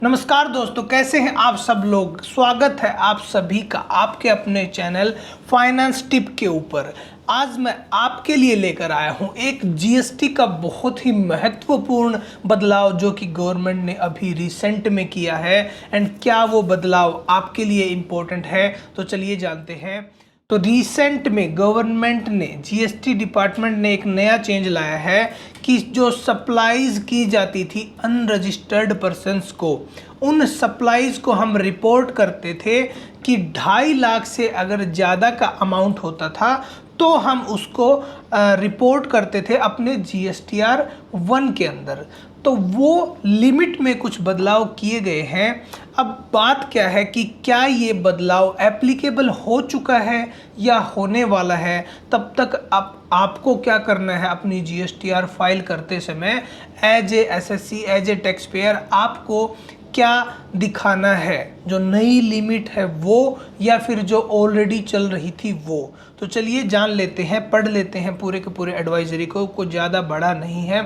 नमस्कार दोस्तों, कैसे हैं आप सब लोग। स्वागत है आप सभी का आपके अपने चैनल फाइनेंस टिप के ऊपर। आज मैं आपके लिए लेकर आया हूं एक जीएसटी का बहुत ही महत्वपूर्ण बदलाव जो कि गवर्नमेंट ने अभी रिसेंट में किया है। एंड क्या वो बदलाव आपके लिए इम्पोर्टेंट है, तो चलिए जानते हैं। तो रिसेंट में गवर्नमेंट ने जीएसटी डिपार्टमेंट ने एक नया चेंज लाया है कि जो सप्लाईज की जाती थी अनरजिस्टर्ड पर्सन्स को, उन सप्लाईज को हम रिपोर्ट करते थे कि 2.5 लाख से अगर ज़्यादा का अमाउंट होता था तो हम उसको रिपोर्ट करते थे अपने जीएसटीआर 1 के अंदर। तो वो लिमिट में कुछ बदलाव किए गए हैं। अब बात क्या है कि क्या ये बदलाव एप्लीकेबल हो चुका है या होने वाला है। तब तक आपको क्या करना है, अपनी जीएसटीआर फाइल करते समय as a SSC, as a tax payer आपको क्या दिखाना है, जो नई लिमिट है वो या फिर जो ऑलरेडी चल रही थी वो। तो चलिए जान लेते हैं, पढ़ लेते हैं पूरे के पूरे एडवाइजरी को। कुछ ज़्यादा बड़ा नहीं है।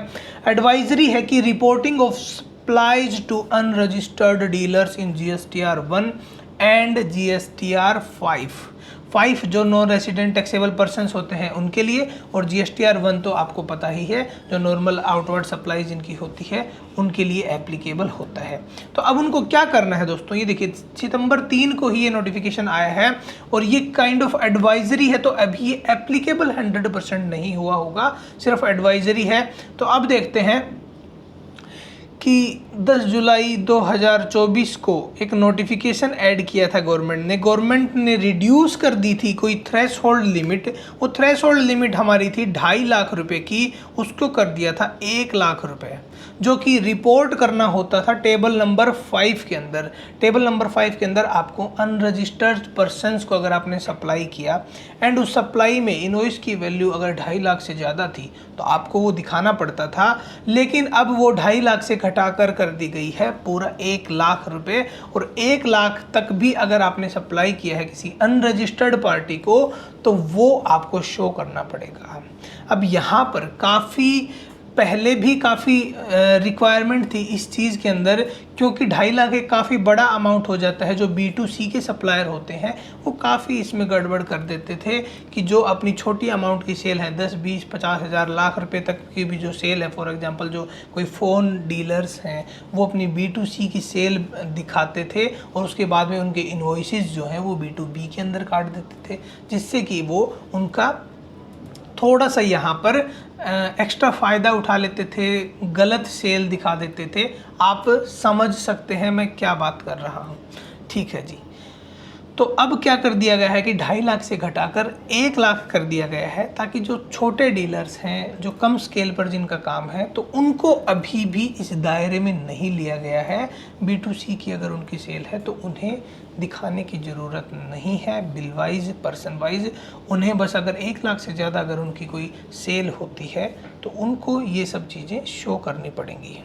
एडवाइजरी है कि reporting of supplies to unregistered dealers in GSTR 1 and GSTR 5 जो नॉन रेसिडेंट टैक्सेबल पर्सन्स होते हैं उनके लिए, और जीएसटीआर 1 तो आपको पता ही है जो नॉर्मल आउटवर्ड सप्लाई जिनकी होती है उनके लिए एप्लीकेबल होता है। तो अब उनको क्या करना है दोस्तों, ये देखिए सितंबर 3 को ही ये नोटिफिकेशन आया है और ये काइंड ऑफ एडवाइजरी है। तो अभी ये एप्लीकेबल 100% नहीं हुआ होगा, सिर्फ एडवाइजरी है। तो अब देखते हैं कि 10 जुलाई 2024 को एक नोटिफिकेशन ऐड किया था गवर्नमेंट ने रिड्यूस कर दी थी कोई थ्रेश होल्ड लिमिट। वो थ्रेश होल्ड लिमिट हमारी थी 2.5 लाख रुपए की, उसको कर दिया था 1 लाख रुपए, जो कि रिपोर्ट करना होता था टेबल नंबर 5 के अंदर। टेबल नंबर 5 के अंदर आपको अनरजिस्टर्ड पर्सन्स को अगर आपने सप्लाई किया एंड उस सप्लाई में इनवॉइस की वैल्यू अगर 2.5 लाख से ज़्यादा थी तो आपको वो दिखाना पड़ता था। लेकिन अब वो 2.5 लाख से घटाकर कर दी गई है पूरा 1 लाख रुपए, और 1 लाख तक भी अगर आपने सप्लाई किया है किसी अनरजिस्टर्ड पार्टी को तो वो आपको शो करना पड़ेगा। अब यहाँ पर पहले भी काफ़ी रिक्वायरमेंट थी इस चीज़ के अंदर, क्योंकि 2.5 लाख एक काफ़ी बड़ा अमाउंट हो जाता है। जो B2C के सप्लायर होते हैं वो काफ़ी इसमें गड़बड़ कर देते थे कि जो अपनी छोटी अमाउंट की सेल है 10, 20, 50 हज़ार, लाख रुपए तक की भी जो सेल है, फॉर एग्जांपल जो कोई फ़ोन डीलर्स हैं वो अपनी B2C की सेल दिखाते थे और उसके बाद में उनके इन्वॉइसेस जो हैं वो B2B के अंदर काट देते थे, जिससे कि वो उनका थोड़ा सा यहाँ पर एक्स्ट्रा फ़ायदा उठा लेते थे, गलत सेल दिखा देते थे। आप समझ सकते हैं मैं क्या बात कर रहा हूँ, ठीक है जी। तो अब क्या कर दिया गया है कि 2.5 लाख से घटाकर 1 लाख कर दिया गया है, ताकि जो छोटे डीलर्स हैं, जो कम स्केल पर जिनका काम है, तो उनको अभी भी इस दायरे में नहीं लिया गया है। B2C की अगर उनकी सेल है तो उन्हें दिखाने की ज़रूरत नहीं है बिल वाइज, पर्सन वाइज। उन्हें बस अगर 1 लाख से ज़्यादा अगर उनकी कोई सेल होती है तो उनको ये सब चीज़ें शो करनी पड़ेंगी।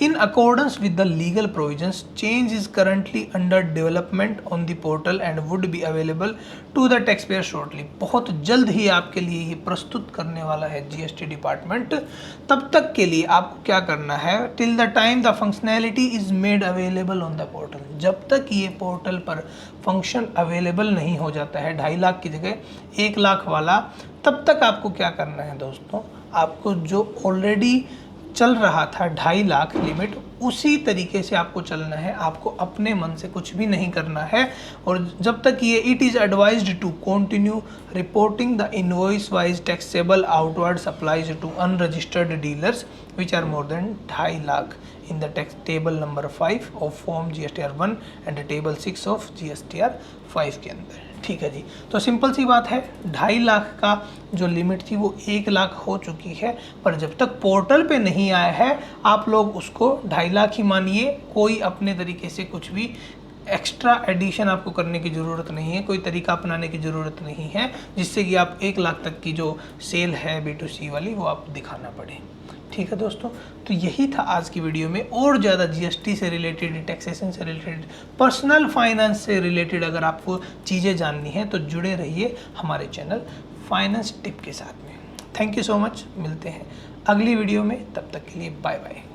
In accordance with the legal provisions, change is currently under development on the portal and would be available to the taxpayer shortly. बहुत जल्द ही आपके लिए ये प्रस्तुत करने वाला है जीएसटी डिपार्टमेंट। तब तक के लिए आपको क्या करना है, till the time the functionality is made available on the portal, जब तक ये पोर्टल पर फंक्शन अवेलेबल नहीं हो जाता है 2.5 लाख की जगह 1 लाख वाला, तब तक आपको क्या करना है दोस्तों, आपको जो ऑलरेडी चल रहा था 2.5 लाख लिमिट, उसी तरीके से आपको चलना है। आपको अपने मन से कुछ भी नहीं करना है। और जब तक ये it is advised to continue reporting the invoice wise taxable outward supplies to unregistered dealers which are more than 2.5 lakh in the tax table number 5 of form GSTR 1 and table 6 of GSTR 5 के अंदर, ठीक है जी। तो simple सी बात है, 2.5 लाख का जो limit थी वो 1 लाख हो चुकी है, पर जब तक पोर्टल पे नहीं आया है आप लोग उसको 2.5 लाख ही मानिए। कोई अपने तरीके से कुछ भी एक्स्ट्रा एडिशन आपको करने की ज़रूरत नहीं है, कोई तरीका अपनाने की ज़रूरत नहीं है जिससे कि आप 1 लाख तक की जो सेल है B2C वाली वो आप दिखाना पड़े, ठीक है दोस्तों। तो यही था आज की वीडियो में। और ज़्यादा जीएसटी से रिलेटेड, टैक्सेशन से रिलेटेड, पर्सनल फाइनेंस से रिलेटेड अगर आपको चीज़ें जाननी है तो जुड़े रहिए हमारे चैनल फाइनेंस टिप के साथ में। थैंक यू सो मच, मिलते हैं अगली वीडियो में, तब तक के लिए बाय बाय।